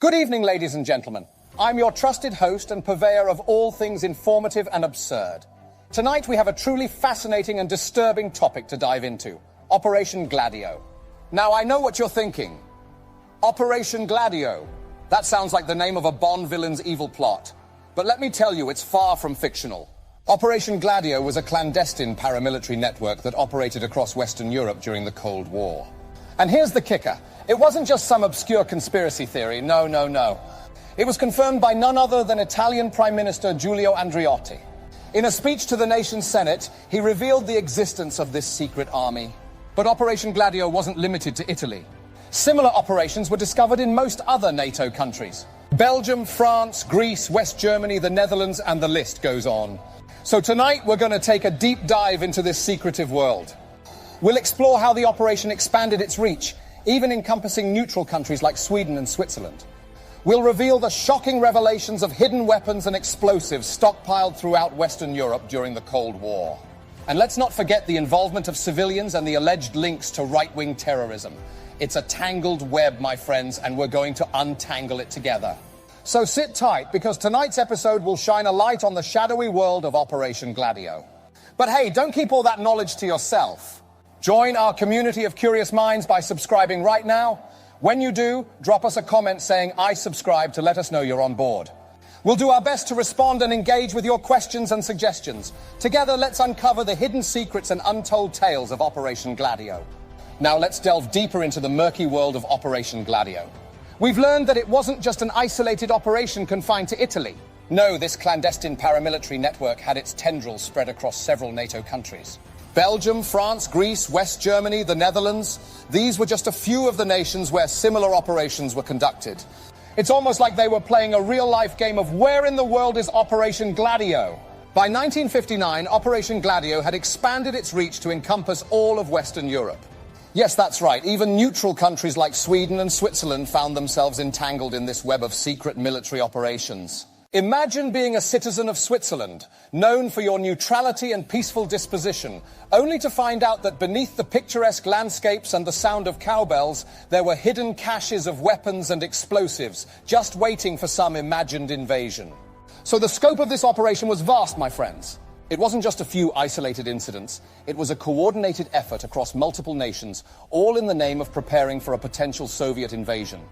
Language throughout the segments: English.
Good evening, ladies and gentlemen. I'm your trusted host and purveyor of all things informative and absurd. Tonight we have a truly fascinating and disturbing topic to dive into. Operation Gladio. Now, I know what you're thinking. Operation Gladio. That sounds like the name of a Bond villain's evil plot. But let me tell you, it's far from fictional. Operation Gladio was a clandestine paramilitary network that operated across Western Europe during the Cold War. And here's the kicker. It wasn't just some obscure conspiracy theory. No. It was confirmed by none other than Italian Prime Minister Giulio Andreotti. In a speech to the nation's Senate, he revealed the existence of this secret army. But Operation Gladio wasn't limited to Italy. Similar operations were discovered in most other NATO countries. Belgium, France, Greece, West Germany, the Netherlands, and the list goes on. So tonight we're going to take a deep dive into this secretive world. We'll explore how the operation expanded its reach, even encompassing neutral countries like Sweden and Switzerland. We'll reveal the shocking revelations of hidden weapons and explosives stockpiled throughout Western Europe during the Cold War. And let's not forget the involvement of civilians and the alleged links to right-wing terrorism. It's a tangled web, my friends, and we're going to untangle it together. So sit tight, because tonight's episode will shine a light on the shadowy world of Operation Gladio. But hey, don't keep all that knowledge to yourself. Join our community of curious minds by subscribing right now. When you do, drop us a comment saying, "I subscribe," to let us know you're on board. We'll do our best to respond and engage with your questions and suggestions. Together, let's uncover the hidden secrets and untold tales of Operation Gladio. Now let's delve deeper into the murky world of Operation Gladio. We've learned that it wasn't just an isolated operation confined to Italy. No, this clandestine paramilitary network had its tendrils spread across several NATO countries. Belgium, France, Greece, West Germany, the Netherlands. These were just a few of the nations where similar operations were conducted. It's almost like they were playing a real-life game of where in the world is Operation Gladio? By 1959, Operation Gladio had expanded its reach to encompass all of Western Europe. Yes, that's right. Even neutral countries like Sweden and Switzerland found themselves entangled in this web of secret military operations. Imagine being a citizen of Switzerland, known for your neutrality and peaceful disposition, only to find out that beneath the picturesque landscapes and the sound of cowbells, there were hidden caches of weapons and explosives, just waiting for some imagined invasion. So the scope of this operation was vast, my friends. It wasn't just a few isolated incidents. It was a coordinated effort across multiple nations, all in the name of preparing for a potential Soviet invasion.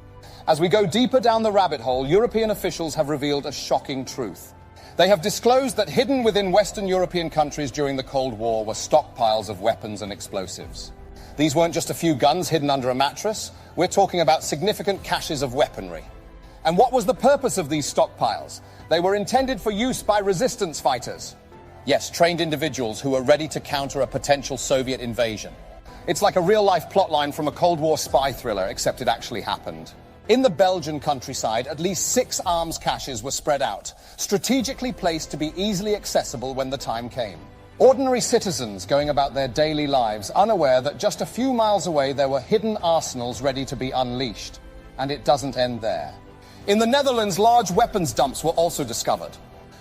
As we go deeper down the rabbit hole, European officials have revealed a shocking truth. They have disclosed that hidden within Western European countries during the Cold War were stockpiles of weapons and explosives. These weren't just a few guns hidden under a mattress. We're talking about significant caches of weaponry. And what was the purpose of these stockpiles? They were intended for use by resistance fighters. Yes, trained individuals who were ready to counter a potential Soviet invasion. It's like a real-life plotline from a Cold War spy thriller, except it actually happened. In the Belgian countryside, at least 6 arms caches were spread out, strategically placed to be easily accessible when the time came. Ordinary citizens going about their daily lives, unaware that just a few miles away there were hidden arsenals ready to be unleashed. And it doesn't end there. In the Netherlands, large weapons dumps were also discovered.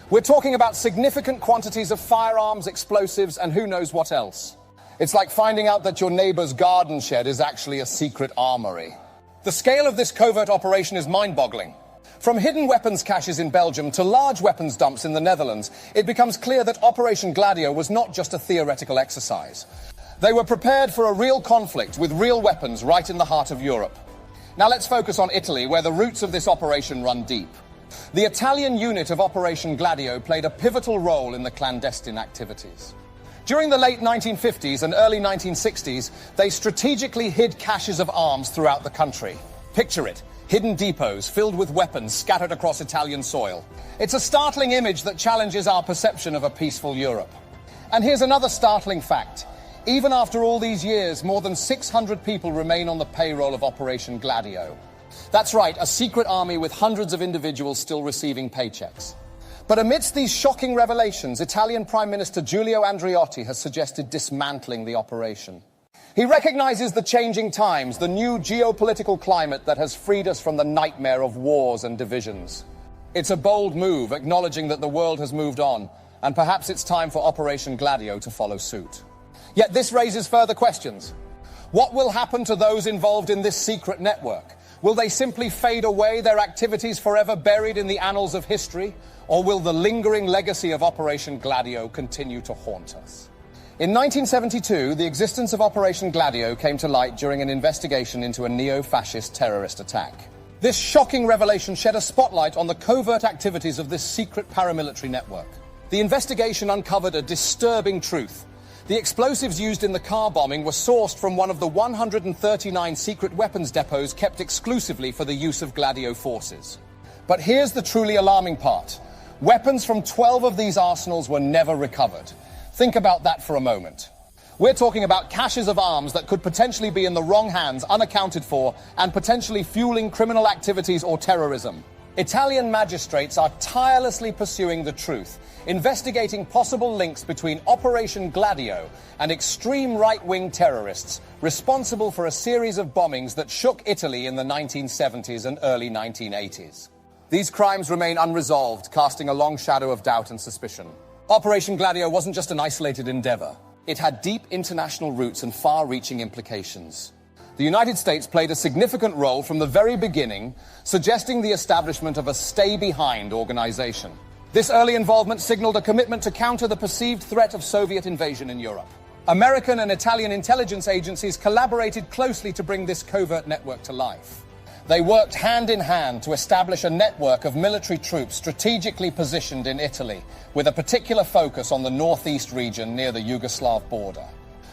We're talking about significant quantities of firearms, explosives, and who knows what else. It's like finding out that your neighbor's garden shed is actually a secret armory. The scale of this covert operation is mind-boggling. From hidden weapons caches in Belgium to large weapons dumps in the Netherlands, it becomes clear that Operation Gladio was not just a theoretical exercise. They were prepared for a real conflict with real weapons right in the heart of Europe. Now let's focus on Italy, where the roots of this operation run deep. The Italian unit of Operation Gladio played a pivotal role in the clandestine activities. During the late 1950s and early 1960s, they strategically hid caches of arms throughout the country. Picture it, hidden depots filled with weapons scattered across Italian soil. It's a startling image that challenges our perception of a peaceful Europe. And here's another startling fact. Even after all these years, more than 600 people remain on the payroll of Operation Gladio. That's right, a secret army with hundreds of individuals still receiving paychecks. But amidst these shocking revelations, Italian Prime Minister Giulio Andreotti has suggested dismantling the operation. He recognizes the changing times, the new geopolitical climate that has freed us from the nightmare of wars and divisions. It's a bold move, acknowledging that the world has moved on, and perhaps it's time for Operation Gladio to follow suit. Yet this raises further questions. What will happen to those involved in this secret network? Will they simply fade away, their activities forever buried in the annals of history? Or will the lingering legacy of Operation Gladio continue to haunt us? In 1972, the existence of Operation Gladio came to light during an investigation into a neo-fascist terrorist attack. This shocking revelation shed a spotlight on the covert activities of this secret paramilitary network. The investigation uncovered a disturbing truth. The explosives used in the car bombing were sourced from one of the 139 secret weapons depots kept exclusively for the use of Gladio forces. But here's the truly alarming part. Weapons from 12 of these arsenals were never recovered. Think about that for a moment. We're talking about caches of arms that could potentially be in the wrong hands, unaccounted for, and potentially fueling criminal activities or terrorism. Italian magistrates are tirelessly pursuing the truth, investigating possible links between Operation Gladio and extreme right-wing terrorists responsible for a series of bombings that shook Italy in the 1970s and early 1980s. These crimes remain unresolved, casting a long shadow of doubt and suspicion. Operation Gladio wasn't just an isolated endeavor. It had deep international roots and far-reaching implications. The United States played a significant role from the very beginning, suggesting the establishment of a stay-behind organization. This early involvement signaled a commitment to counter the perceived threat of Soviet invasion in Europe. American and Italian intelligence agencies collaborated closely to bring this covert network to life. They worked hand in hand to establish a network of military troops strategically positioned in Italy, with a particular focus on the northeast region near the Yugoslav border.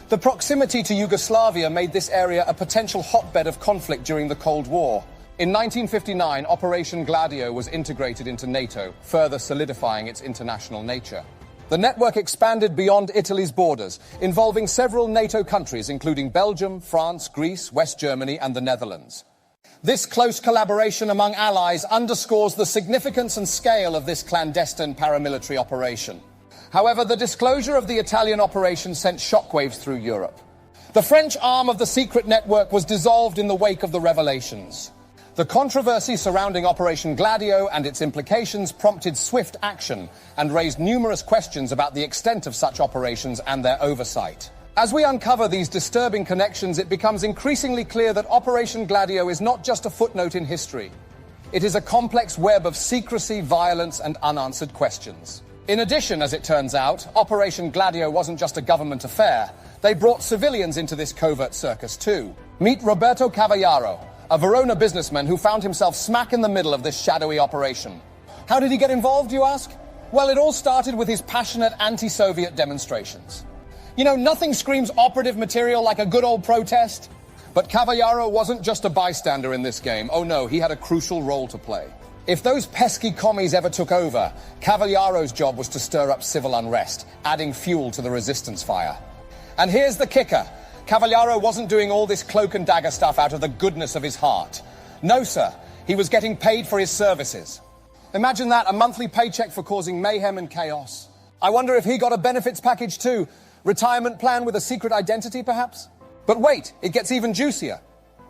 The proximity to Yugoslavia made this area a potential hotbed of conflict during the Cold War. In 1959, Operation Gladio was integrated into NATO, further solidifying its international nature. The network expanded beyond Italy's borders, involving several NATO countries, including Belgium, France, Greece, West Germany, and the Netherlands. This close collaboration among allies underscores the significance and scale of this clandestine paramilitary operation. However, the disclosure of the Italian operation sent shockwaves through Europe. The French arm of the secret network was dissolved in the wake of the revelations. The controversy surrounding Operation Gladio and its implications prompted swift action and raised numerous questions about the extent of such operations and their oversight. As we uncover these disturbing connections, it becomes increasingly clear that Operation Gladio is not just a footnote in history. It is a complex web of secrecy, violence, and unanswered questions. In addition, as it turns out, Operation Gladio wasn't just a government affair. They brought civilians into this covert circus too. Meet Roberto Cavallaro, a Verona businessman who found himself smack in the middle of this shadowy operation. How did he get involved, you ask? Well, it all started with his passionate anti-Soviet demonstrations. You know, nothing screams operative material like a good old protest. But Cavallaro wasn't just a bystander in this game. Oh no, he had a crucial role to play. If those pesky commies ever took over, Cavallaro's job was to stir up civil unrest, adding fuel to the resistance fire. And here's the kicker. Cavallaro wasn't doing all this cloak and dagger stuff out of the goodness of his heart. No, sir. He was getting paid for his services. Imagine that, a monthly paycheck for causing mayhem and chaos. I wonder if he got a benefits package too. Retirement plan with a secret identity, perhaps? But wait, it gets even juicier.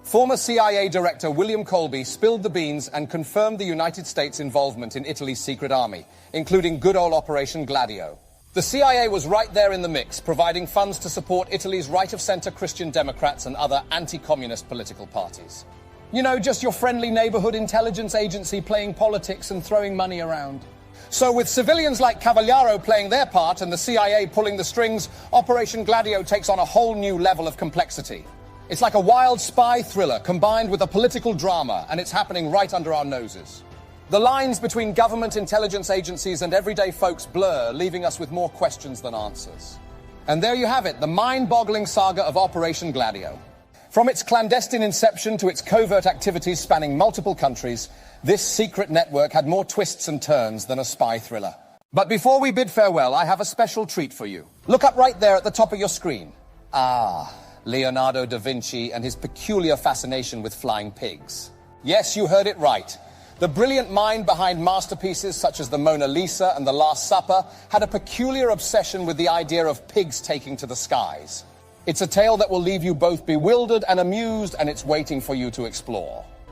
Former CIA Director William Colby spilled the beans and confirmed the United States' involvement in Italy's secret army, including good old Operation Gladio. The CIA was right there in the mix, providing funds to support Italy's right-of-center Christian Democrats and other anti-communist political parties. You know, just your friendly neighborhood intelligence agency playing politics and throwing money around. So with civilians like Cavallaro playing their part and the CIA pulling the strings, Operation Gladio takes on a whole new level of complexity. It's like a wild spy thriller combined with a political drama, and it's happening right under our noses. The lines between government intelligence agencies and everyday folks blur, leaving us with more questions than answers. And there you have it, the mind-boggling saga of Operation Gladio. From its clandestine inception to its covert activities spanning multiple countries, this secret network had more twists and turns than a spy thriller. But before we bid farewell, I have a special treat for you. Look up right there at the top of your screen. Ah, Leonardo da Vinci and his peculiar fascination with flying pigs. Yes, you heard it right. The brilliant mind behind masterpieces such as the Mona Lisa and the Last Supper had a peculiar obsession with the idea of pigs taking to the skies. It's a tale that will leave you both bewildered and amused, and it's waiting for you to explore.